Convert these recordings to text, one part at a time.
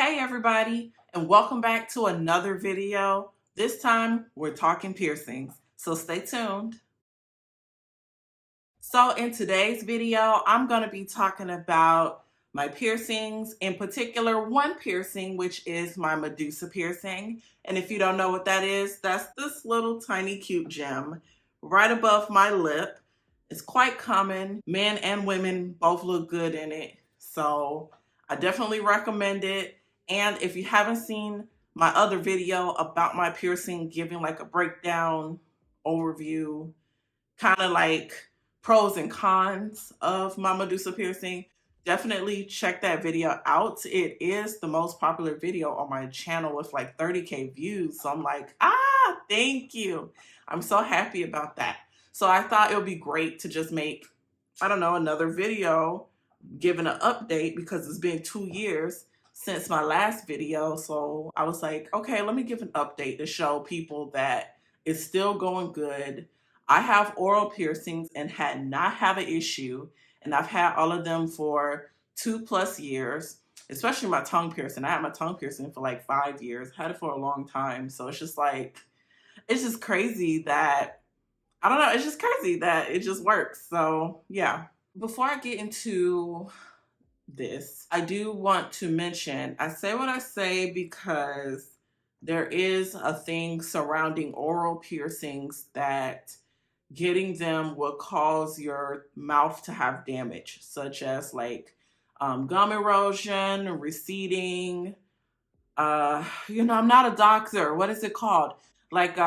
Hey everybody, and welcome back to another video. This time we're talking piercings, so stay tuned. So in today's video, I'm going to be talking about my piercings, in particular one piercing, which is my Medusa piercing. And if you don't know what that is, that's this little tiny cute gem right above my lip. It's quite common. Men and women both look good in it. So I definitely recommend it. And if you haven't seen my other video about my piercing, giving like a breakdown overview, kind of like pros and cons of my Medusa piercing, definitely check that video out. It is the most popular video on my channel with like 30K views. So I'm like, thank you. I'm so happy about that. So I thought it would be great to just make, I don't know, another video giving an update because it's been 2 years since my last video. So I was like, okay, let me give an update to show people that it's still going good. I have oral piercings and had not have an issue. And I've had all of them for 2+ years, especially my tongue piercing. I had my tongue piercing for like 5 years, had it for a long time. So it's just like, it's just crazy that, I don't know, it's just crazy that it just works. So yeah. Before I get into this, I do want to mention, I say what I say because there is a thing surrounding oral piercings that getting them will cause your mouth to have damage, such as like gum erosion, receding. I'm not a doctor. What is it called? Like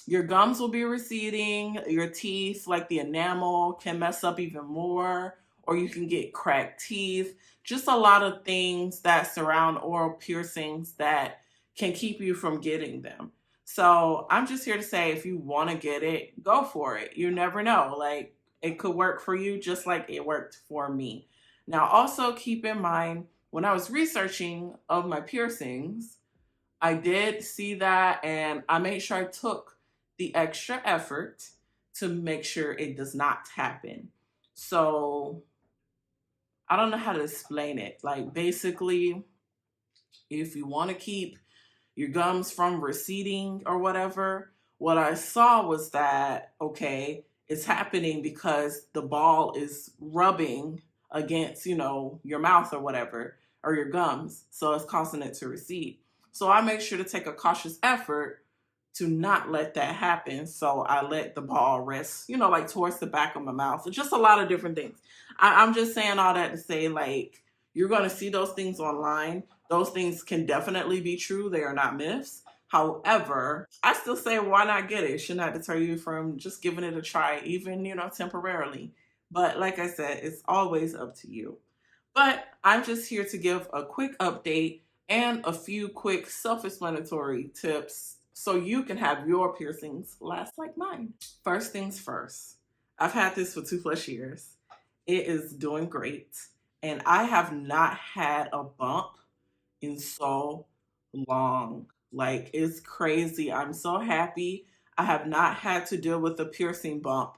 your gums will be receding, your teeth, like the enamel, can mess up even more, or you can get cracked teeth. Just a lot of things that surround oral piercings that can keep you from getting them. So I'm just here to say, if you want to get it, go for it. You never know. Like, it could work for you just like it worked for me. Now, also keep in mind, when I was researching of my piercings, I did see that and I made sure I took the extra effort to make sure it does not happen. So I don't know how to explain it. Like, basically, if you want to keep your gums from receding or whatever, what I saw was that, okay, it's happening because the ball is rubbing against, your mouth or whatever, or your gums. So it's causing it to recede. So I make sure to take a cautious effort to not let that happen. So I let the ball rest, like towards the back of my mouth. So just a lot of different things. I'm just saying all that to say, like, you're going to see those things online. Those things can definitely be true. They are not myths. However, I still say, why not get it? It should not deter you from just giving it a try, even, temporarily. But like I said, it's always up to you. But I'm just here to give a quick update and a few quick self-explanatory tips so you can have your piercings last like mine. First things first, I've had this for 2+ years. It is doing great. And I have not had a bump in so long. Like, it's crazy. I'm so happy. I have not had to deal with a piercing bump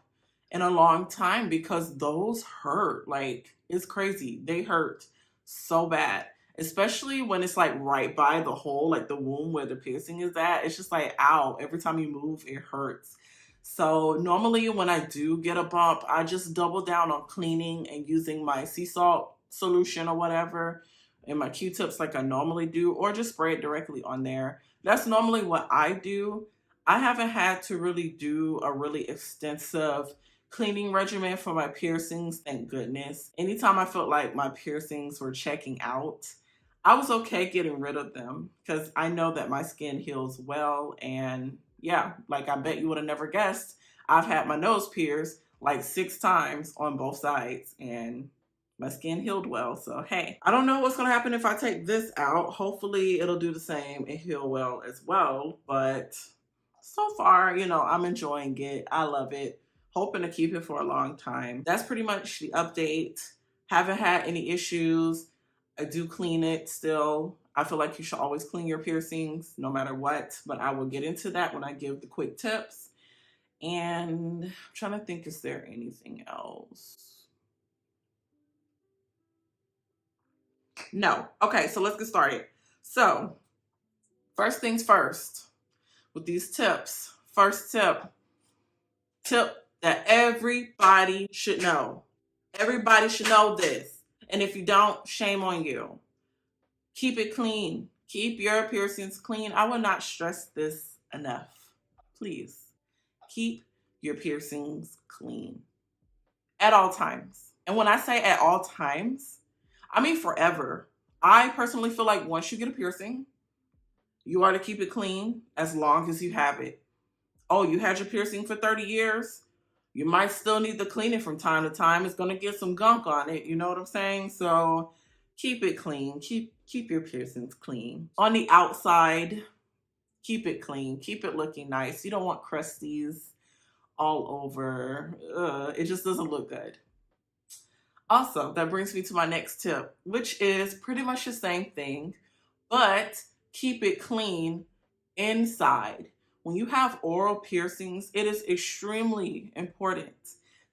in a long time because those hurt. Like, it's crazy. They hurt so bad, especially when it's like right by the hole, like the wound where the piercing is at. It's just like, ow, every time you move, it hurts. So normally when I do get a bump, I just double down on cleaning and using my sea salt solution or whatever and my Q-tips like I normally do, or just spray it directly on there. That's normally what I do. I haven't had to really do a really extensive cleaning regimen for my piercings, thank goodness. Anytime I felt like my piercings were checking out, I was okay getting rid of them because I know that my skin heals well. And yeah, like I bet you would have never guessed, I've had my nose pierced like 6 times on both sides and my skin healed well. So hey, I don't know what's going to happen if I take this out. Hopefully it'll do the same and heal well as well. But so far, I'm enjoying it. I love it. Hoping to keep it for a long time. That's pretty much the update. Haven't had any issues. I do clean it still. I feel like you should always clean your piercings no matter what, but I will get into that when I give the quick tips. And I'm trying to think, is there anything else? No. Okay, so let's get started. So, first things first, with these tips. First tip that everybody should know. Everybody should know this. And if you don't, shame on you. Keep it clean. Keep your piercings clean. I will not stress this enough. Please keep your piercings clean at all times. And when I say at all times, I mean forever. I personally feel like once you get a piercing, you are to keep it clean as long as you have it. Oh, you had your piercing for 30 years? You might still need to clean it from time to time. It's going to get some gunk on it. You know what I'm saying? So keep it clean. Keep your piercings clean. On the outside, keep it clean. Keep it looking nice. You don't want crusties all over. It just doesn't look good. Also, that brings me to my next tip, which is pretty much the same thing, but keep it clean inside. When you have oral piercings, it is extremely important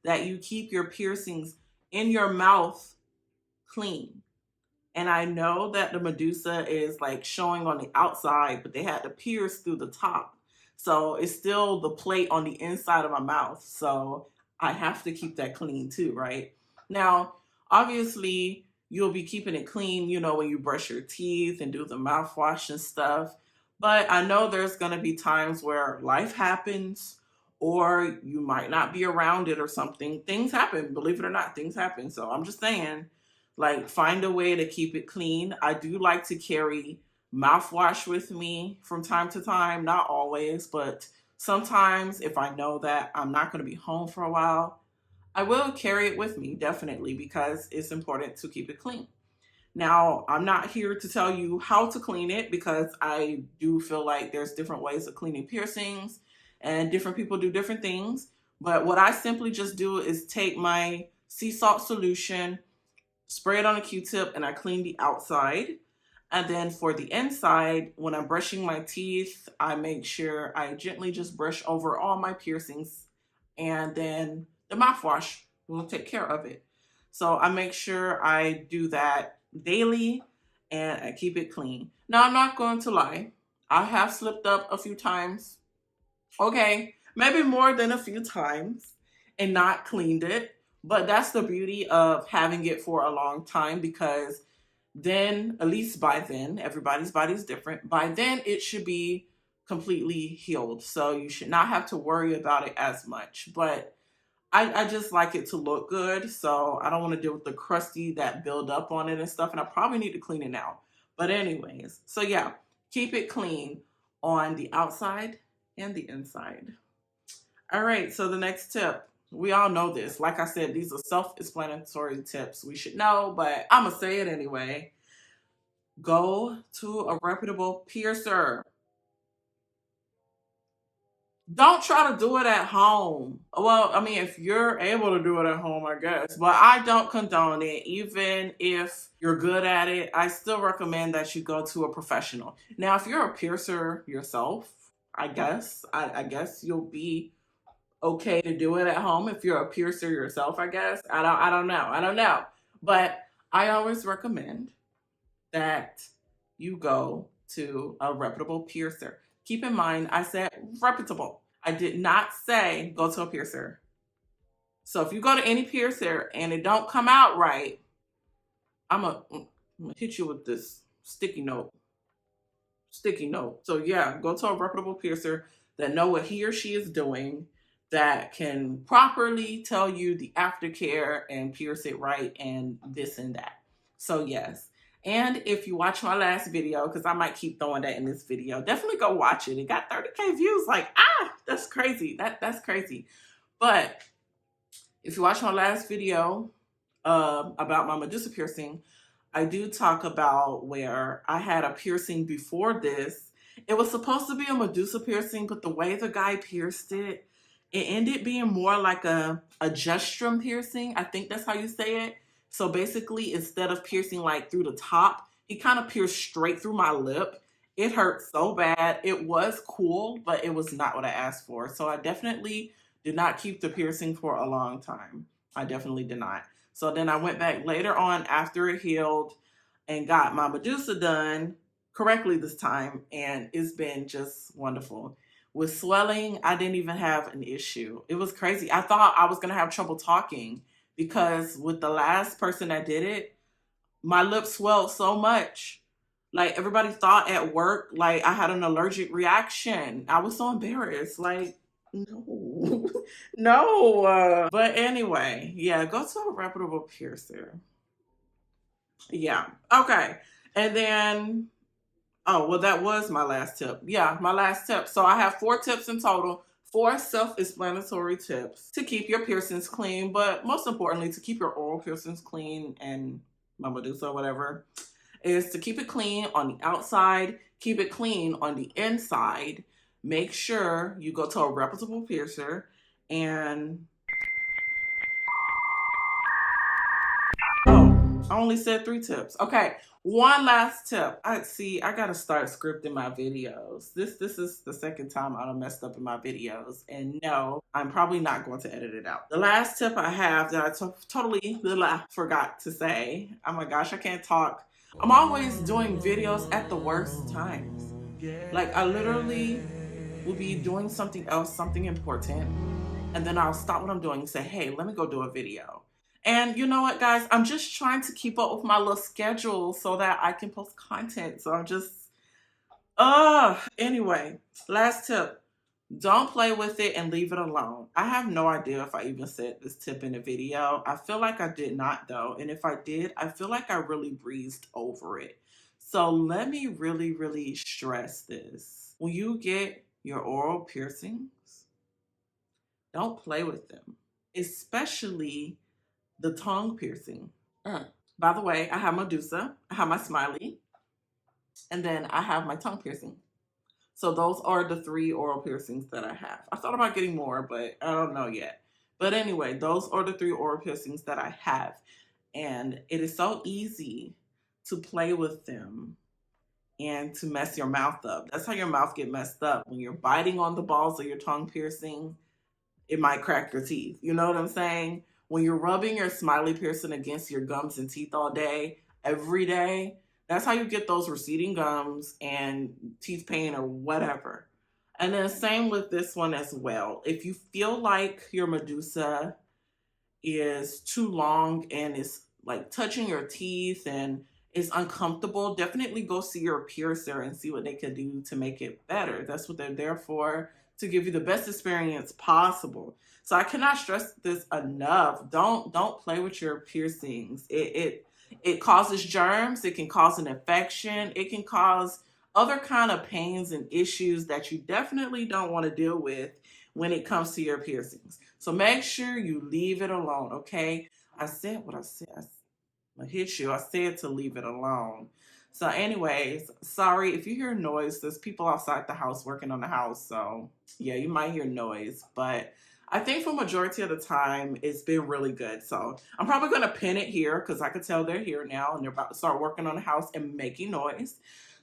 that you keep your piercings in your mouth clean. And I know that the Medusa is like showing on the outside, but they had to pierce through the top. So it's still the plate on the inside of my mouth. So I have to keep that clean too, right? Now, obviously, you'll be keeping it clean, when you brush your teeth and do the mouthwash and stuff. But I know there's going to be times where life happens or you might not be around it or something. Things happen, believe it or not, things happen. So I'm just saying, like, find a way to keep it clean. I do like to carry mouthwash with me from time to time, not always, but sometimes if I know that I'm not going to be home for a while, I will carry it with me, definitely, because it's important to keep it clean. Now, I'm not here to tell you how to clean it because I do feel like there's different ways of cleaning piercings and different people do different things. But what I simply just do is take my sea salt solution, spray it on a Q-tip, and I clean the outside. And then for the inside, when I'm brushing my teeth, I make sure I gently just brush over all my piercings, and then the mouthwash will take care of it. So I make sure I do that daily and I keep it clean. Now, I'm not going to lie. I have slipped up a few times. Okay, maybe more than a few times and not cleaned it. But that's the beauty of having it for a long time, because then, at least by then, everybody's body is different. By then, it should be completely healed. So you should not have to worry about it as much. But I just like it to look good. So I don't want to deal with the crusty that build up on it and stuff. And I probably need to clean it now. But anyways, so yeah, keep it clean on the outside and the inside. All right, so the next tip. We all know this. Like I said, these are self-explanatory tips we should know, but I'm going to say it anyway. Go to a reputable piercer. Don't try to do it at home. Well, I mean, if you're able to do it at home, I guess. But I don't condone it. Even if you're good at it, I still recommend that you go to a professional. Now, if you're a piercer yourself, I guess you'll be okay to do it at home if you're a piercer yourself, I guess. I don't know. But I always recommend that you go to a reputable piercer. Keep in mind, I said reputable. I did not say go to a piercer. So if you go to any piercer and it don't come out right, I'm gonna hit you with this sticky note. So yeah, go to a reputable piercer that know what he or she is doing, that can properly tell you the aftercare and pierce it right and this and that. So yes. And if you watch my last video, because I might keep throwing that in this video, definitely go watch it. It got 30K views. Like, that's crazy. That's crazy. But if you watch my last video about my Medusa piercing, I do talk about where I had a piercing before this. It was supposed to be a Medusa piercing, but the way the guy pierced it, it ended being more like a gestrum piercing. I think that's how you say it. So basically, instead of piercing like through the top, he kind of pierced straight through my lip. It hurt so bad. It was cool, but it was not what I asked for. So I definitely did not keep the piercing for a long time. I definitely did not. So then I went back later on after it healed and got my Medusa done. correctly this time, and it's been just wonderful. With swelling, I didn't even have an issue. It was crazy. I thought I was gonna have trouble talking because with the last person that did it, my lips swelled so much. Like everybody thought at work, like I had an allergic reaction. I was so embarrassed. Like, no, no. But anyway, yeah, go to a reputable piercer. Yeah. Okay. And then, oh, well, that was my last tip. Yeah, my last tip. So I have 4 tips in total, 4 self-explanatory tips to keep your piercings clean, but most importantly, to keep your oral piercings clean and my Medusa, whatever, is to keep it clean on the outside, keep it clean on the inside. Make sure you go to a reputable piercer and oh, I only said 3 tips. Okay, one last tip. I gotta start scripting my videos. This is the second time I done messed up in my videos, and no, I'm probably not going to edit it out. The last tip I have that I totally forgot to say. Oh my gosh, I can't talk. I'm always doing videos at the worst times. Like I literally will be doing something else, something important, and then I'll stop what I'm doing and say, hey, let me go do a video. And you know what, guys? I'm just trying to keep up with my little schedule so that I can post content. So I'm just, anyway, last tip. Don't play with it and leave it alone. I have no idea if I even said this tip in the video. I feel like I did not, though. And if I did, I feel like I really breezed over it. So let me really, really stress this. When you get your oral piercings, don't play with them, especially the tongue piercing. By the way, I have Medusa, I have my smiley, and then I have my tongue piercing. So those are the 3 oral piercings that I have. I thought about getting more, but I don't know yet. But anyway, those are the 3 oral piercings that I have. And it is so easy to play with them and to mess your mouth up. That's how your mouth get messed up. When you're biting on the balls of your tongue piercing, it might crack your teeth. You know what I'm saying? When you're rubbing your smiley piercing against your gums and teeth all day, every day, that's how you get those receding gums and teeth pain or whatever. And then same with this one as well. If you feel like your Medusa is too long and is like touching your teeth and is uncomfortable, definitely go see your piercer and see what they can do to make it better. That's what they're there for, to give you the best experience possible. So I cannot stress this enough. Don't play with your piercings. It causes germs, it can cause an infection, it can cause other kind of pains and issues that you definitely don't want to deal with when it comes to your piercings. So make sure you leave it alone, okay? I said what I said. I hit you. I said to leave it alone. So anyways, sorry if you hear noise. There's people outside the house working on the house. So yeah, you might hear noise. But I think for majority of the time, it's been really good. So I'm probably going to pin it here because I could tell they're here now and they're about to start working on the house and making noise.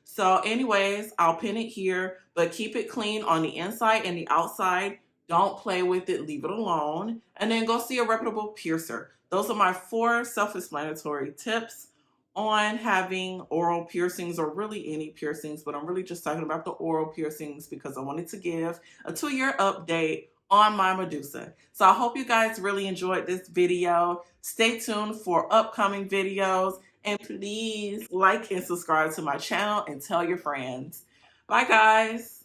So anyways, I'll pin it here, but keep it clean on the inside and the outside. Don't play with it. Leave it alone. And then go see a reputable piercer. Those are my 4 self-explanatory tips on having oral piercings, or really any piercings, but I'm really just talking about the oral piercings because I wanted to give a 2-year update on my Medusa. So I hope you guys really enjoyed this video. Stay tuned for upcoming videos, and please like and subscribe to my channel and tell your friends. Bye guys.